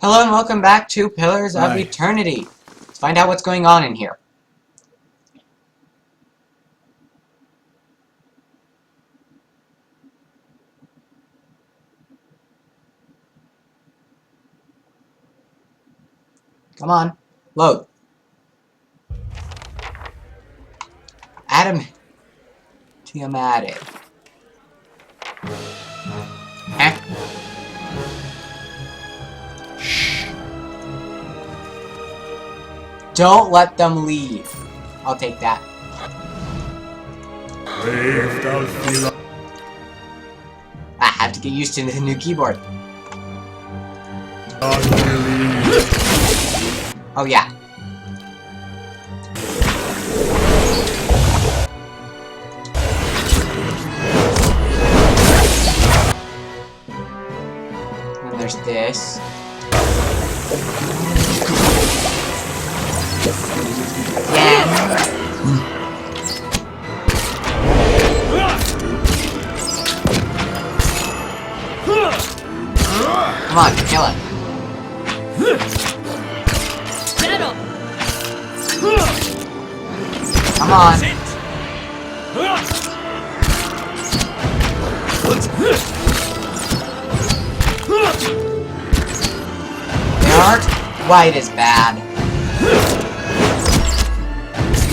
Hello and welcome back to Pillars of Right. Eternity. Let's find out what's going on in here. Come on, load. Adamantium. Eh? Don't let them leave. I'll take that. I have to get used to the new keyboard. Oh yeah. And there's this. Yeah. Come on, kill him. Come on. They aren't quite as bad.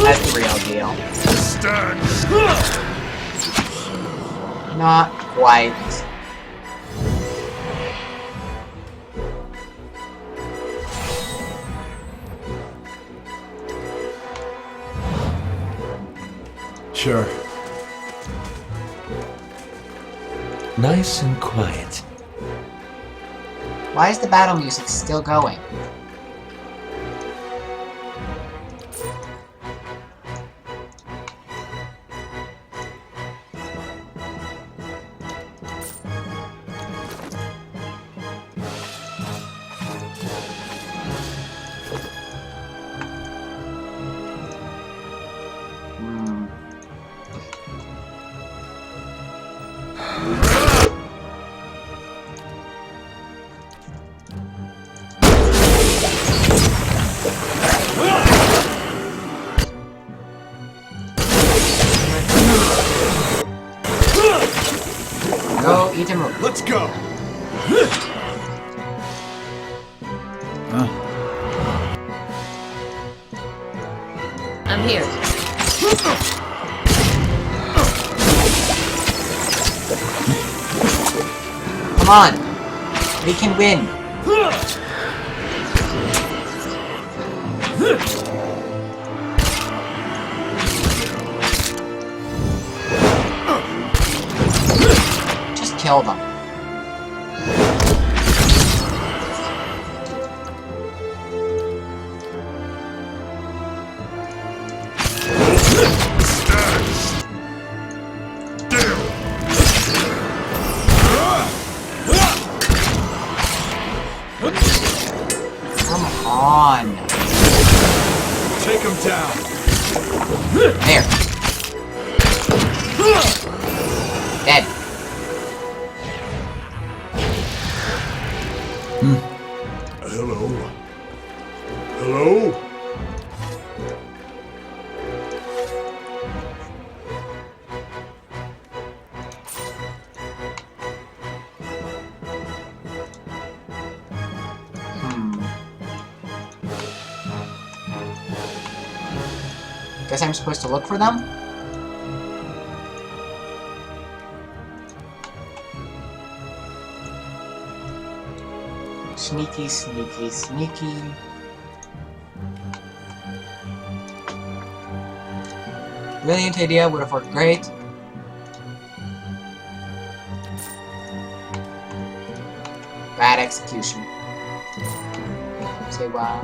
That's the real deal. Not quite. Sure. Nice and quiet. Why is the battle music still going? Go eat him. Let's go. I'm here. Come on. We can win. Just kill them. Come on. Take him down. There. Dead. Hello. Hello. Guess I'm supposed to look for them? Sneaky, sneaky, sneaky. Brilliant idea, would have worked great. Bad execution. Say wow.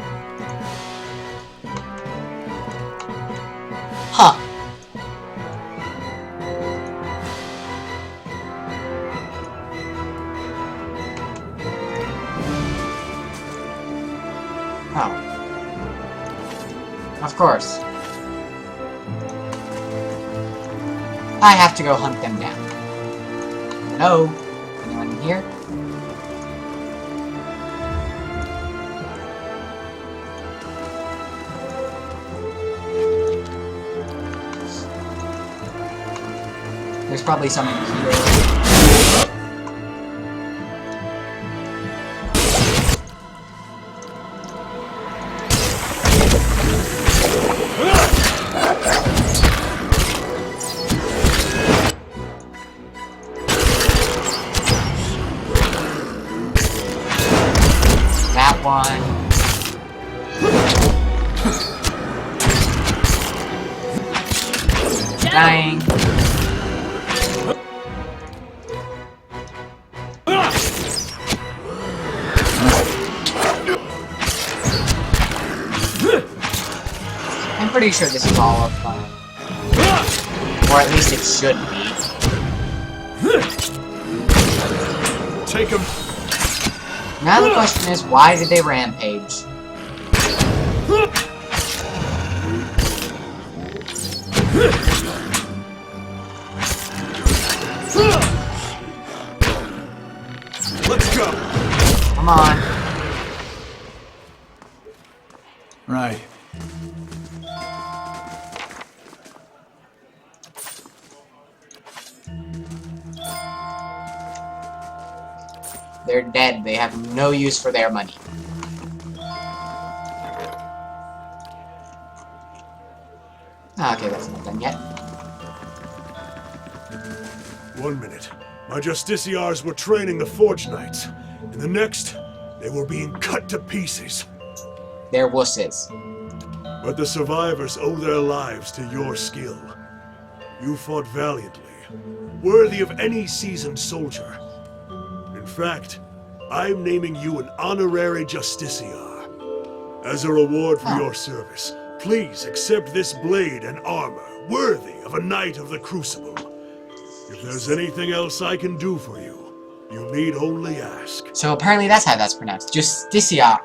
Huh. Oh. Of course. I have to go hunt them down. Hello? Anyone in here? There's probably some in here. That one. Dying. I'm pretty sure this is all of fun. Or at least it should be. Take him. Now the question is, why did they rampage? Let's go. Come on. Right. They're dead. They have no use for their money. Okay, that's not done yet. 1 minute. My justiciars were training the Forge Knights. In the next, they were being cut to pieces. They're wusses. But the survivors owe their lives to your skill. You fought valiantly, worthy of any seasoned soldier. In fact, I'm naming you an honorary justiciar. As a reward for your service, please accept this blade and armor, worthy of a Knight of the Crucible. If there's anything else I can do for you, you need only ask. So apparently that's how that's pronounced. Justiciar.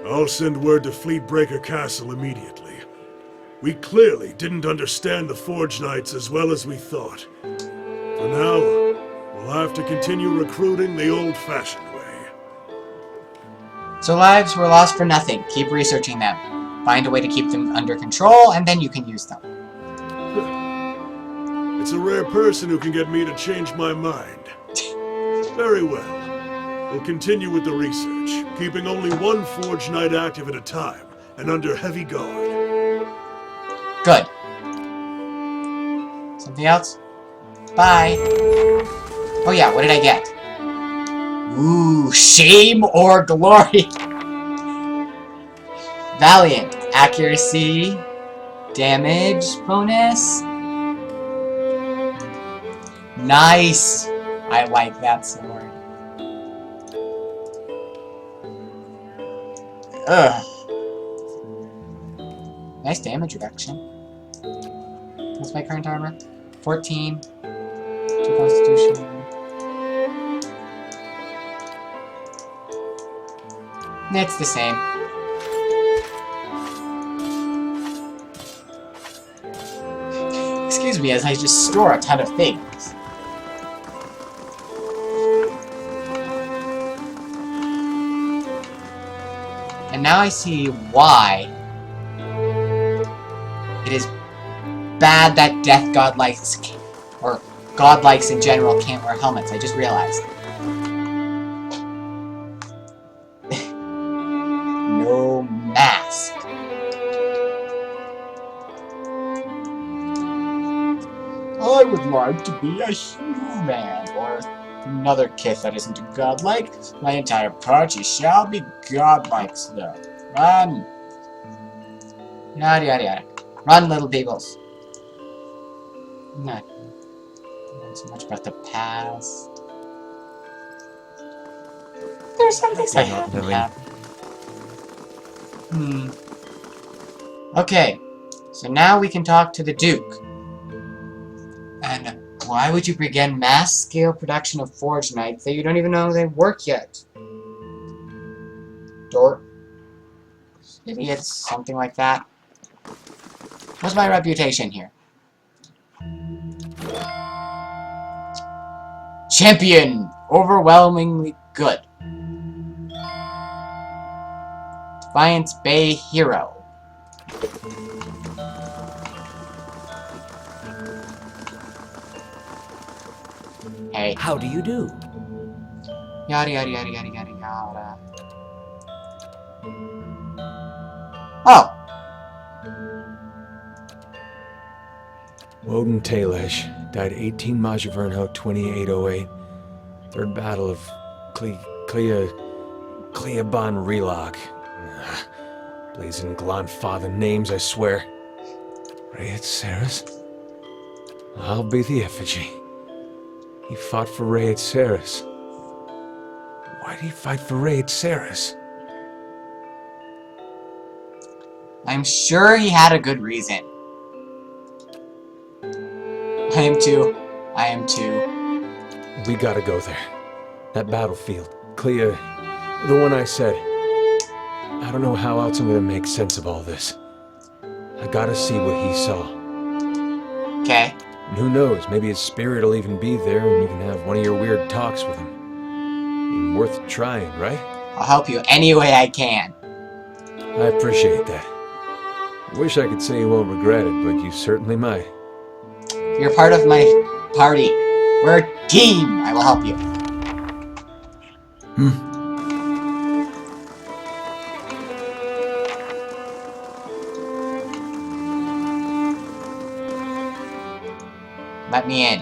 I'll send word to Fleetbreaker Castle immediately. We clearly didn't understand the Forge Knights as well as we thought. For now, we'll have to continue recruiting the old-fashioned way. So lives were lost for nothing. Keep researching them. Find a way to keep them under control, and then you can use them. It's a rare person who can get me to change my mind. Very well. We'll continue with the research, keeping only one Forge Knight active at a time, and under heavy guard. Good. Something else? Bye. Oh yeah, what did I get? Ooh, shame or glory? Valiant. Accuracy. Damage bonus. Nice. I like that sword. Ugh. Nice damage reduction. What's my current armor? 14. 2 constitution. It's the same. Excuse me as I just store a ton of things. And now I see why it is bad that death godlikes, or godlikes in general, can't wear helmets. I just realized. No mask. I would like to be a human, or another kith that isn't godlike. My entire party shall be godlikes, though. Run! Yada yada yada. Run, little peoples. Not so much about the past. There's some things I haven't had. Okay, so now we can talk to the Duke. And why would you begin mass-scale production of Forge Knights that you don't even know they work yet? Dork. Idiots, something like that. What's my reputation here? Champion! Overwhelmingly good. Defiance Bay Hero. Hey. How do you do? Yada yada yada yada yada yada. Oh! Woden Talesh died 18 Majavernho 2808. Third Battle of Cleaban Relog. Blazing Glonfather names, I swear. Rayet Saris? I'll be the effigy. He fought for Rayet Saris. Why did he fight for Rayet Saris? I'm sure he had a good reason. I am too. I am too. We gotta go there. That battlefield. Clea... the one I said. I don't know how else I'm gonna make sense of all this. I gotta see what he saw. Okay. And who knows, maybe his spirit will even be there and you can have one of your weird talks with him. And worth trying, right? I'll help you any way I can. I appreciate that. I wish I could say you won't regret it, but you certainly might. You're part of my party. We're a team. I will help you. Let me in.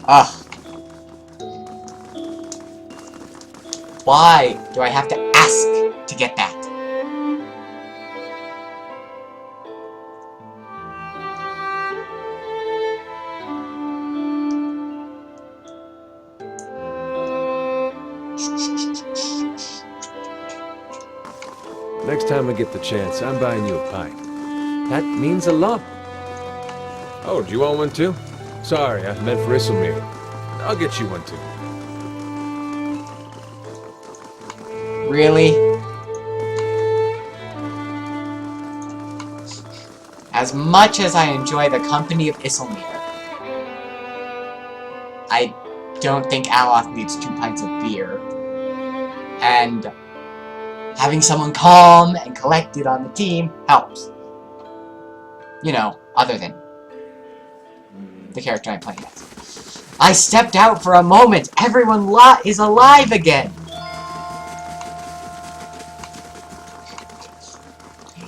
Ugh. Why do I have to ask to get that? Next time I get the chance, I'm buying you a pint. That means a lot. Oh, do you want one too? Sorry, I meant for Isselmere. I'll get you one too. Really? As much as I enjoy the company of Isselmere, I don't think Aloth needs 2 pints of beer. And having someone calm and collected on the team helps. You know, other than the character I'm playing as. I stepped out for a moment. Everyone is alive again.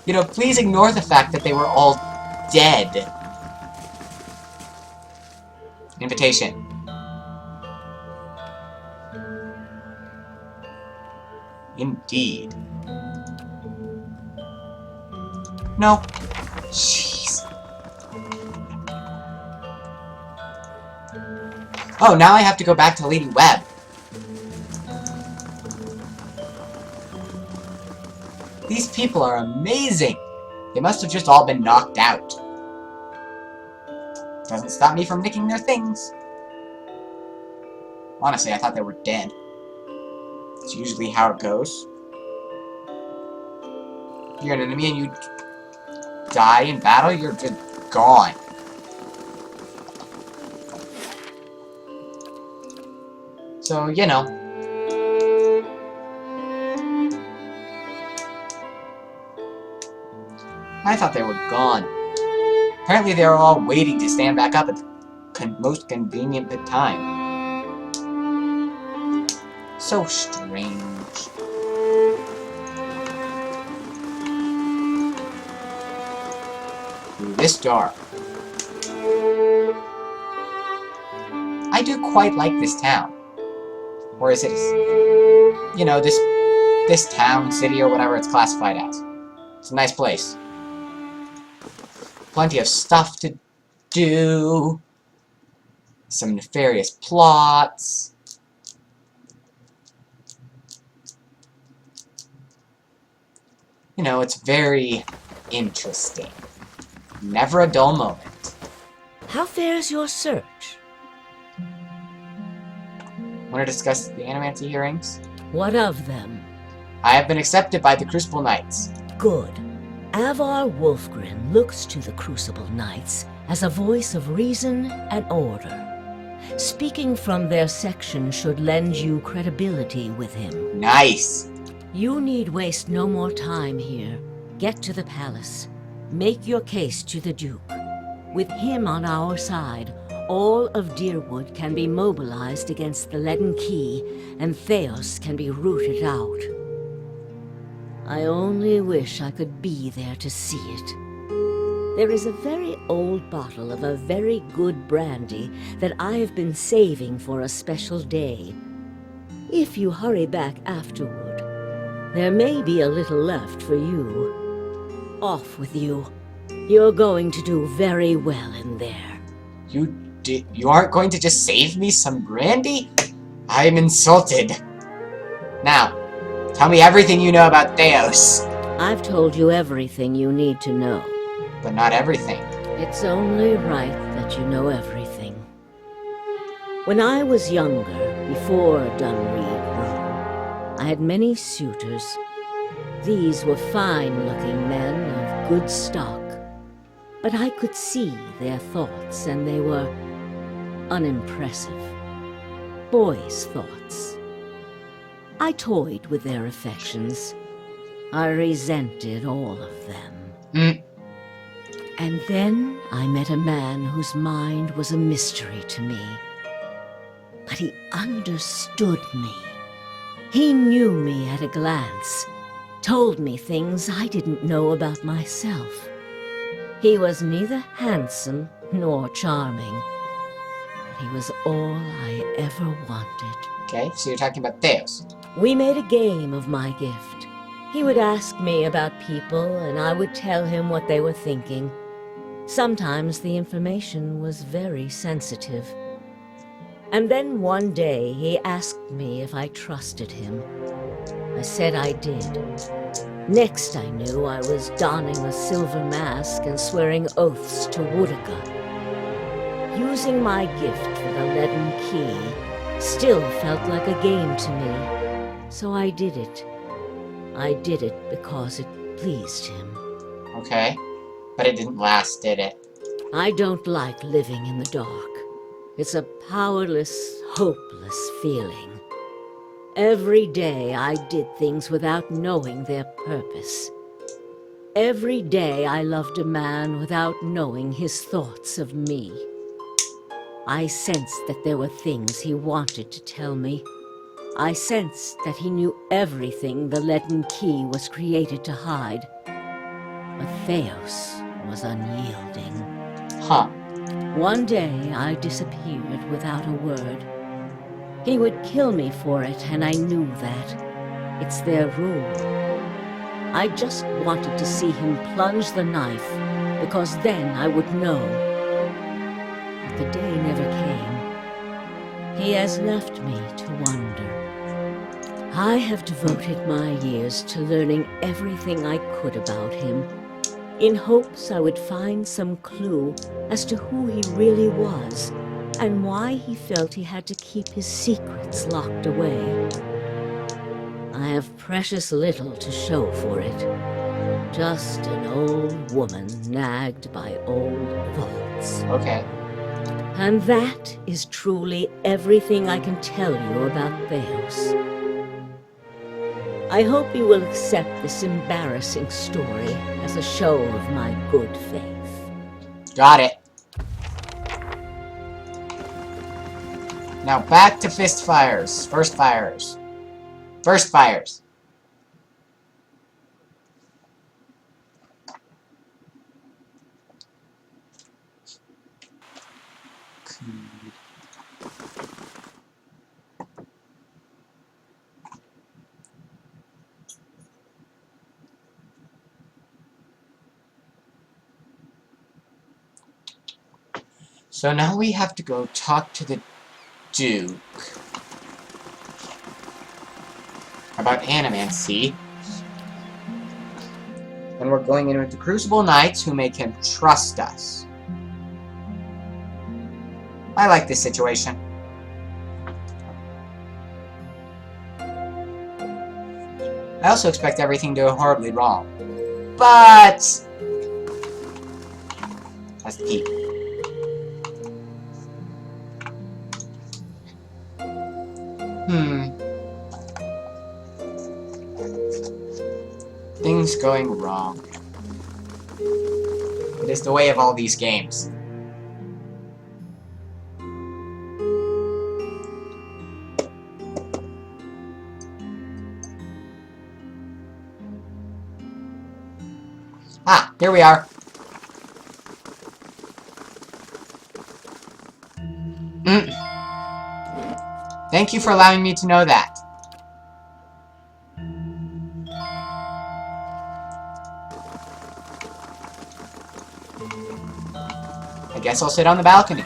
You know, please ignore the fact that they were all dead. Invitation. Indeed. No. Jeez. Oh, now I have to go back to Lady Webb. These people are amazing. They must have just all been knocked out. Doesn't stop me from nicking their things. Honestly, I thought they were dead. It's usually how it goes. You're an enemy and you die in battle, you're just gone. So, you know. I thought they were gone. Apparently they were all waiting to stand back up at the most convenient time. So strange. Through this door. I do quite like this town. Or is it, you know, this town, city, or whatever it's classified as. It's a nice place. Plenty of stuff to do. Some nefarious plots. You know, it's very interesting. Never a dull moment. How fares your search? Want to discuss the Animancy hearings? What of them? I have been accepted by the Crucible Knights. Good. Avar Wolfgren looks to the Crucible Knights as a voice of reason and order. Speaking from their section should lend you credibility with him. Nice. You need waste no more time here. Get to the palace. Make your case to the Duke. With him on our side, all of Deerwood can be mobilized against the Leaden Key, and Thaos can be rooted out. I only wish I could be there to see it. There is a very old bottle of a very good brandy that I have been saving for a special day. If you hurry back afterward, there may be a little left for you. Off with you. You're going to do very well in there. You aren't going to just save me some brandy? I'm insulted. Now, tell me everything you know about Thaos. I've told you everything you need to know. But not everything. It's only right that you know everything. When I was younger, before Dunreed grew, I had many suitors. These were fine-looking men of good stock, but I could see their thoughts, and they were unimpressive. Boys' thoughts. I toyed with their affections. I resented all of them. And then I met a man whose mind was a mystery to me. But he understood me. He knew me at a glance, told me things I didn't know about myself. He was neither handsome nor charming, but he was all I ever wanted. Okay, so you're talking about Thaos. We made a game of my gift. He would ask me about people, and I would tell him what they were thinking. Sometimes the information was very sensitive. And then one day he asked me if I trusted him. I said I did. Next I knew I was donning a silver mask and swearing oaths to Woodica. Using my gift for the Leaden Key still felt like a game to me, so I did it. I did it because it pleased him. Okay, but it didn't last, did it? I don't like living in the dark. It's a powerless, hopeless feeling. Every day I did things without knowing their purpose. Every day I loved a man without knowing his thoughts of me. I sensed that there were things he wanted to tell me. I sensed that he knew everything the Leaden Key was created to hide. But Thaos was unyielding. Huh. One day I disappeared without a word. He would kill me for it, and I knew that. It's their rule. I just wanted to see him plunge the knife, because then I would know. But the day never came. He has left me to wonder. I have devoted my years to learning everything I could about him, in hopes I would find some clue as to who he really was, and why he felt he had to keep his secrets locked away. I have precious little to show for it. Just an old woman nagged by old thoughts. Okay. And that is truly everything I can tell you about Thaos. I hope you will accept this embarrassing story as a show of my good faith. Got it. Now back to fist fires. First fires. First fires. So now we have to go talk to the Duke about animancy. And we're going in with the Crucible Knights who make him trust us. I like this situation. I also expect everything to go horribly wrong. But that's the key. Things going wrong. It is the way of all these games. Ah, here we are. Thank you for allowing me to know that. I guess I'll sit on the balcony.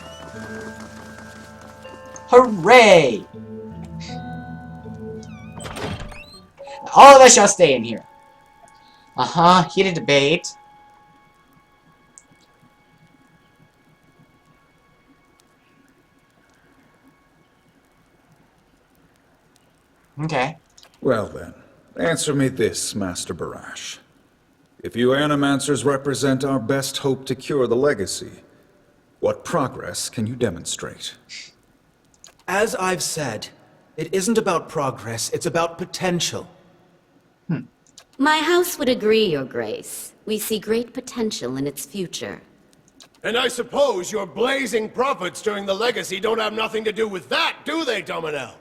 Hooray! All of us shall stay in here. Heated debate. Okay. Well then, answer me this, Master Barash. If you Animancers represent our best hope to cure the legacy, what progress can you demonstrate? As I've said, it isn't about progress, it's about potential. My house would agree, Your Grace. We see great potential in its future. And I suppose your blazing profits during the legacy don't have nothing to do with that, do they, Dominell?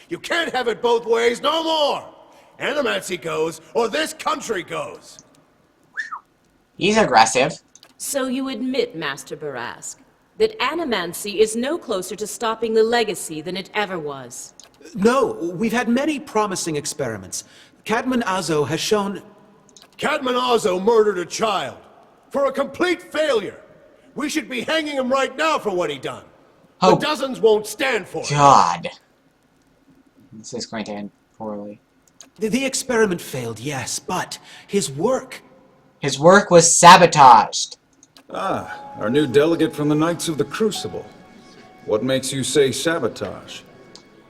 You can't have it both ways no more! Animancy goes, or this country goes! He's aggressive. So you admit, Master Barask, that Animancy is no closer to stopping the legacy than it ever was. No, we've had many promising experiments. Cadman Azo has shown... Cadman Azo murdered a child. For a complete failure. We should be hanging him right now for what he done. Oh. The dozens won't stand for it. God. This is going to end poorly. The experiment failed, yes, but his work... His work was sabotaged. Ah, our new delegate from the Knights of the Crucible. What makes you say sabotage?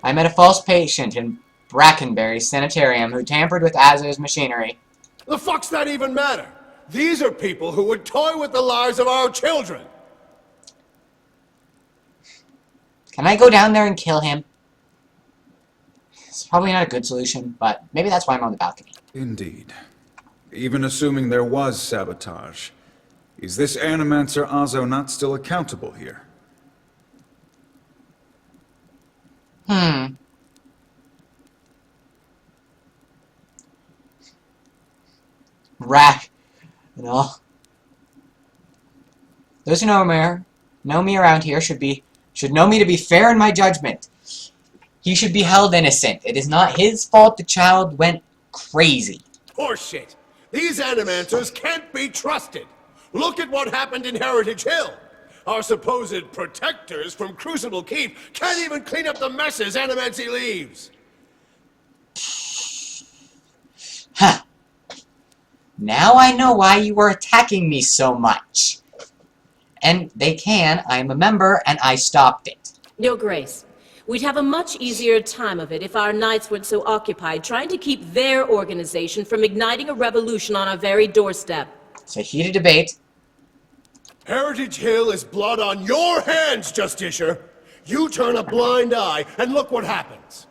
I met a false patient in Brackenberry's sanitarium who tampered with Azo's machinery. The fuck's that even matter? These are people who would toy with the lives of our children. Can I go down there and kill him? It's probably not a good solution, but maybe that's why I'm on the balcony. Indeed. Even assuming there was sabotage, is this Animancer Azo not still accountable here? Rack. You know. Those who know me around here should know me to be fair in my judgment. He should be held innocent. It is not his fault the child went crazy. Horseshit. These Animancers can't be trusted. Look at what happened in Heritage Hill. Our supposed protectors from Crucible Keep can't even clean up the messes Animancy leaves. Huh. Now I know why you were attacking me so much. And they can. I am a member, and I stopped it. Your Grace, we'd have a much easier time of it if our knights weren't so occupied trying to keep their organization from igniting a revolution on our very doorstep. It's a heated debate. Heritage Hill is blood on your hands, Justiciar. You turn a blind eye, and look what happens.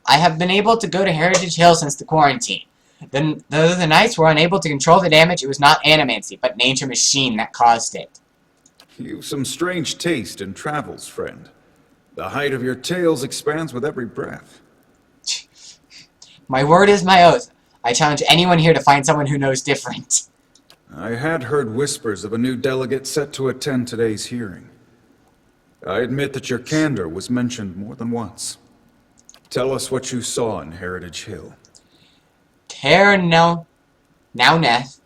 I have been able to go to Heritage Hill since the quarantine. Though the knights were unable to control the damage, it was not Animancy, but Nature Machine that caused it. You've some strange taste in travels, friend. The height of your tales expands with every breath. My word is my oath. I challenge anyone here to find someone who knows different. I had heard whispers of a new delegate set to attend today's hearing. I admit that your candor was mentioned more than once. Tell us what you saw in Heritage Hill. Now Neth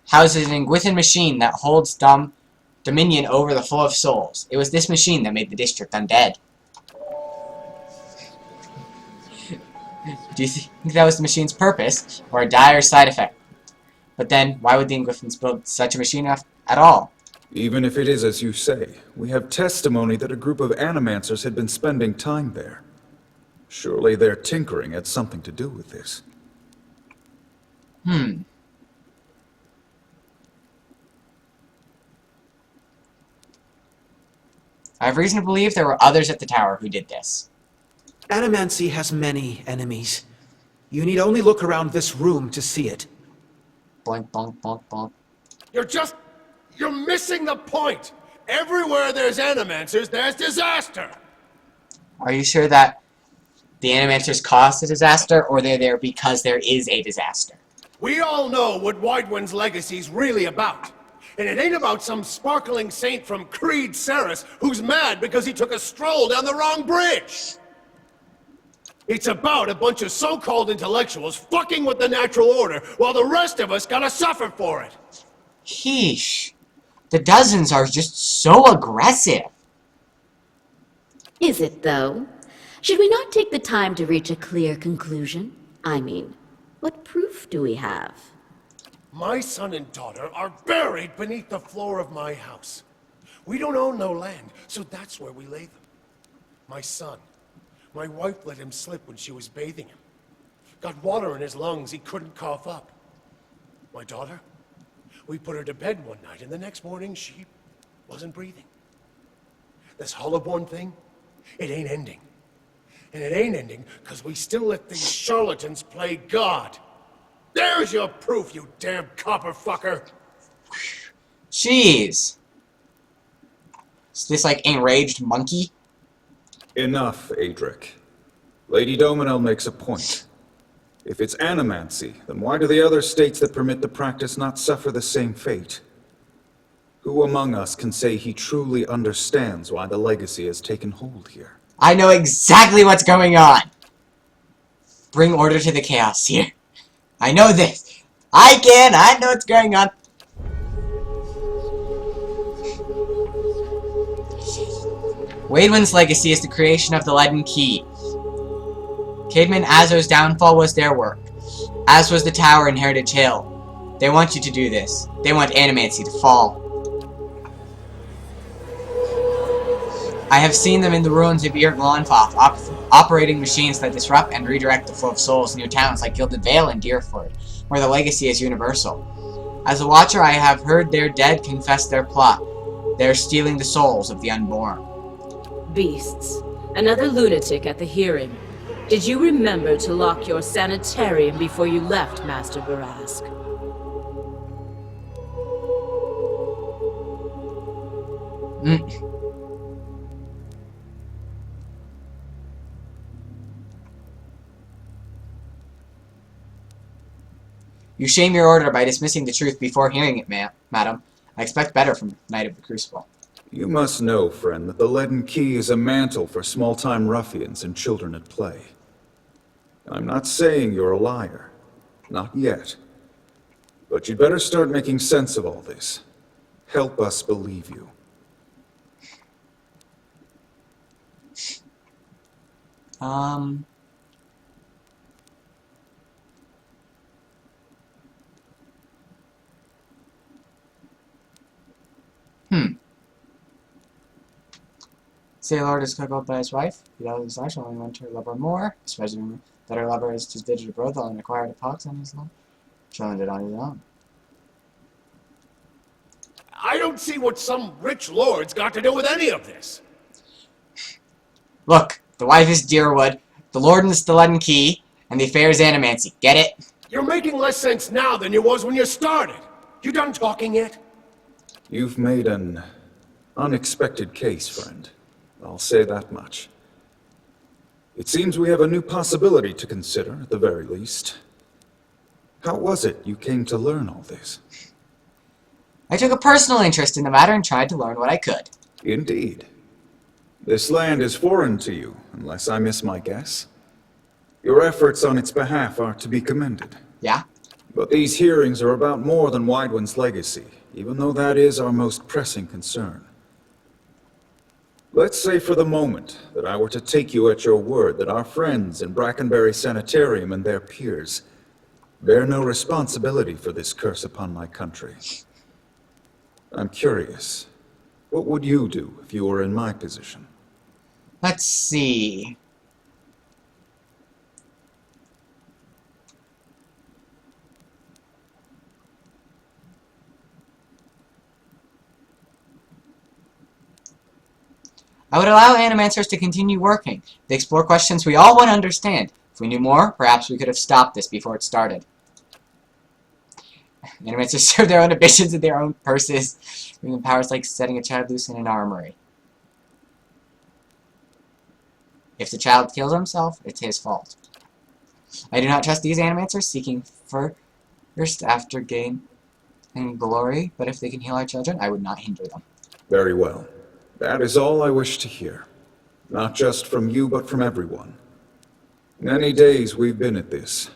houses an Ingwithan machine that holds dominion over the Flow of Souls. It was this machine that made the district undead. Do you think that was the machine's purpose, or a dire side effect? But then, why would the Ingwithans build such a machine at all? Even if it is as you say, we have testimony that a group of Animancers had been spending time there. Surely their tinkering had something to do with this. I have reason to believe there were others at the tower who did this. Animancy has many enemies. You need only look around this room to see it. Boink, bonk, bonk, bonk. You're missing the point! Everywhere there's animancers, there's disaster! Are you sure that the animancers caused the disaster, or they're there because there is a disaster? We all know what Widewind's legacy's really about. And it ain't about some sparkling saint from Creed Ceres who's mad because he took a stroll down the wrong bridge! It's about a bunch of so-called intellectuals fucking with the natural order while the rest of us gotta suffer for it! Heesh. The dozens are just so aggressive. Is it, though? Should we not take the time to reach a clear conclusion? I mean, what proof do we have? My son and daughter are buried beneath the floor of my house. We don't own no land, so that's where we lay them. My son. My wife let him slip when she was bathing him. Got water in his lungs he couldn't cough up. My daughter? We put her to bed one night, and the next morning she wasn't breathing. This Hollowborn thing, it ain't ending. And it ain't ending because we still let these charlatans play God. There's your proof, you damn copper fucker! Jeez. Is this like enraged monkey? Enough, Adric. Lady Dominel makes a point. If it's animancy, then why do the other states that permit the practice not suffer the same fate? Who among us can say he truly understands why the legacy has taken hold here? I know exactly what's going on. Bring order to the chaos here. I know this. I know what's going on. Waidwin's legacy is the creation of the Leaden Key. Caedmon Azo's downfall was their work, as was the tower in Heritage Hill. They want you to do this. They want animancy to fall. I have seen them in the ruins of Irglanfoth, operating machines that disrupt and redirect the flow of souls near towns like Gilded Vale and Deerford, where the legacy is universal. As a watcher, I have heard their dead confess their plot. They are stealing the souls of the unborn. Beasts. Another lunatic at the hearing. Did you remember to lock your sanitarium before you left, Master Barask? You shame your order by dismissing the truth before hearing it, madam. I expect better from Knight of the Crucible. You must know, friend, that the Leaden Key is a mantle for small-time ruffians and children at play. I'm not saying you're a liar. Not yet. But you'd better start making sense of all this. Help us believe you. Say Lord is cuckolded by his wife. He does his life, only want her lover more. Especially that her lover is his digital brothel and acquired a pox on his love. Challenge it on his own. I don't see what some rich lord's got to do with any of this. Look, the wife is Deerwood, the lord is the Leaden Key, and the affair is animancy. Get it? You're making less sense now than you was when you started. You done talking yet? You've made an unexpected case, friend. I'll say that much. It seems we have a new possibility to consider, at the very least. How was it you came to learn all this? I took a personal interest in the matter and tried to learn what I could. Indeed. This land is foreign to you, unless I miss my guess. Your efforts on its behalf are to be commended. Yeah? But these hearings are about more than Widewind's legacy, even though that is our most pressing concern. Let's say for the moment that I were to take you at your word that our friends in Brackenbury Sanitarium and their peers bear no responsibility for this curse upon my country. I'm curious, what would you do if you were in my position? Let's see. I would allow animancers to continue working. They explore questions we all want to understand. If we knew more, perhaps we could have stopped this before it started. Animancers serve their own ambitions in their own purses, giving powers like setting a child loose in an armory. If the child kills himself, it's his fault. I do not trust these animancers seeking first after gain and glory, but if they can heal our children, I would not hinder them. Very well. That is all I wish to hear. Not just from you, but from everyone. Many days we've been at this.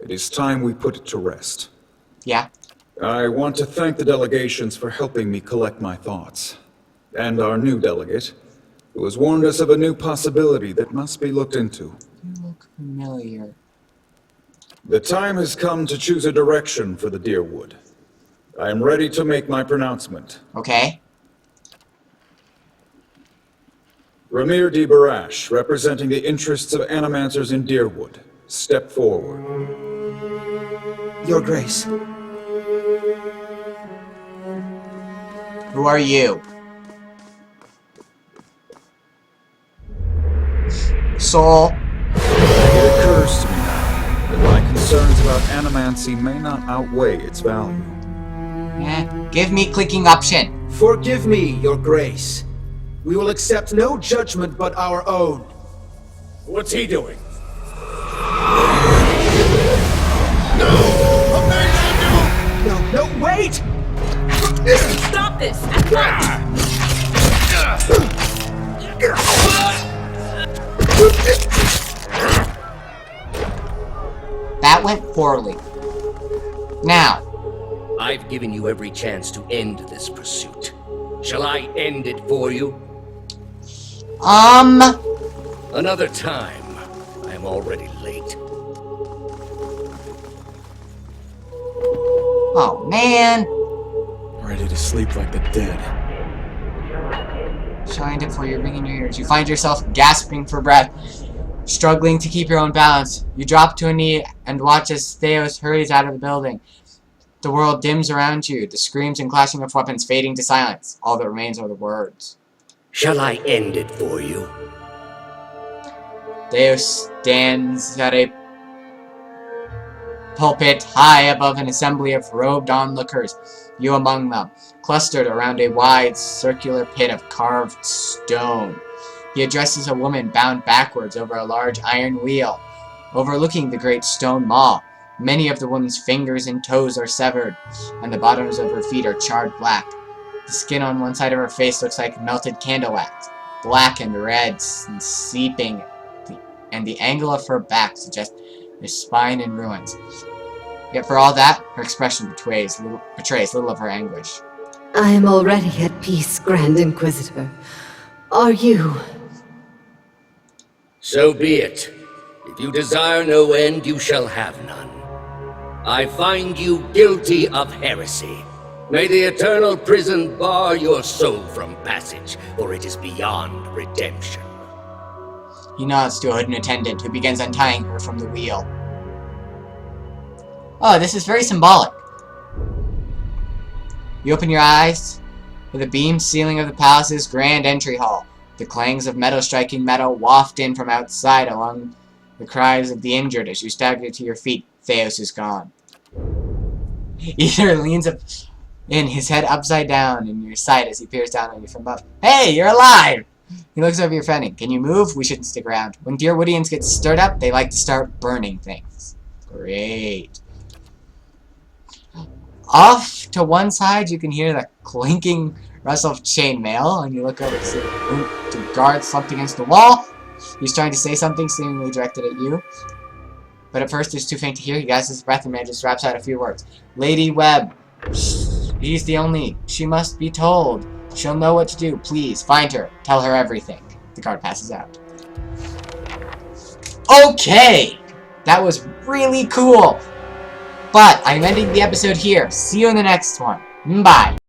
It is time we put it to rest. Yeah? I want to thank the delegations for helping me collect my thoughts. And our new delegate, who has warned us of a new possibility that must be looked into. You look familiar. The time has come to choose a direction for the Deerwood. I am ready to make my pronouncement. Okay. Ramir D. Barash, representing the interests of animancers in Deerwood, step forward. Your Grace. Who are you? Soul. It occurs to me now that my concerns about animancy may not outweigh its value. Give me clicking option. Forgive me, Your Grace. We will accept no judgment but our own. What's he doing? No, wait! Stop this! At once! That went poorly. Now. I've given you every chance to end this pursuit. Shall I end it for you? Another time. I am already late. Oh, man. Ready to sleep like the dead. Shined it for you, ringing your ears. You find yourself gasping for breath, struggling to keep your own balance. You drop to a knee and watch as Thaos hurries out of the building. The world dims around you, the screams and clashing of weapons fading to silence. All that remains are the words. Shall I end it for you? Thaos stands at a pulpit high above an assembly of robed onlookers, you among them, clustered around a wide circular pit of carved stone. He addresses a woman bound backwards over a large iron wheel, overlooking the great stone maw. Many of the woman's fingers and toes are severed, and the bottoms of her feet are charred black. The skin on one side of her face looks like melted candle wax, black and red and seeping, and the angle of her back suggests a spine in ruins. Yet for all that, her expression betrays little of her anguish. I am already at peace, Grand Inquisitor. Are you? So be it. If you desire no end, you shall have none. I find you guilty of heresy. May the eternal prison bar your soul from passage, for it is beyond redemption. He nods to a hooded attendant who begins untying her from the wheel. Oh, this is very symbolic. You open your eyes to the beamed ceiling of the palace's grand entry hall. The clangs of metal striking metal waft in from outside along the cries of the injured as you stagger to your feet. Thaos is gone. Ether leans up in, his head upside down in your sight as he peers down on you from above. Hey, you're alive! He looks over your fending. Can you move? We shouldn't stick around. When Deerwoodians get stirred up, they like to start burning things. Great. Off to one side, you can hear the clinking rustle of chainmail, and you look over to see the guard slumped against the wall. He's trying to say something seemingly directed at you. But at first, it's too faint to hear. He gasps his breath and manages to raps out a few words. Lady Webb. He's the only. She must be told. She'll know what to do. Please, find her. Tell her everything. The guard passes out. Okay! That was really cool. But I'm ending the episode here. See you in the next one. Bye.